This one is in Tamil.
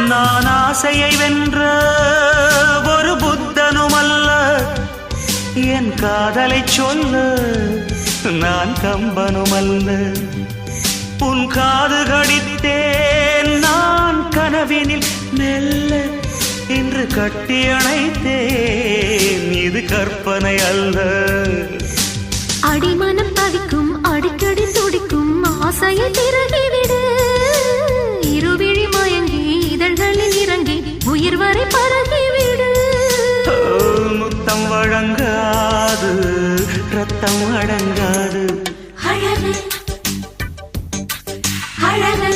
நான் ஆசையை வென்ற ஒரு புத்தனுமல்ல, என் காதலை சொல்ல நான் கம்பனுமல்ல. உன் காது கடித்தேன் நான் கனவினில் மெல்ல, இன்று கட்டி அணைத்தேன் இது கற்பனை அல்ல. அடிமனம் தவிக்கும் அடிக்கடி துடிக்கும் ஆசையை திறகிவிடு. இருவிழி மயங்கி இதழ்களில் இறங்கி உயிர் வரை பரகிவிடு. முத்தம் வழங்காது ரத்தம் அடங்காது. அழகு அழகு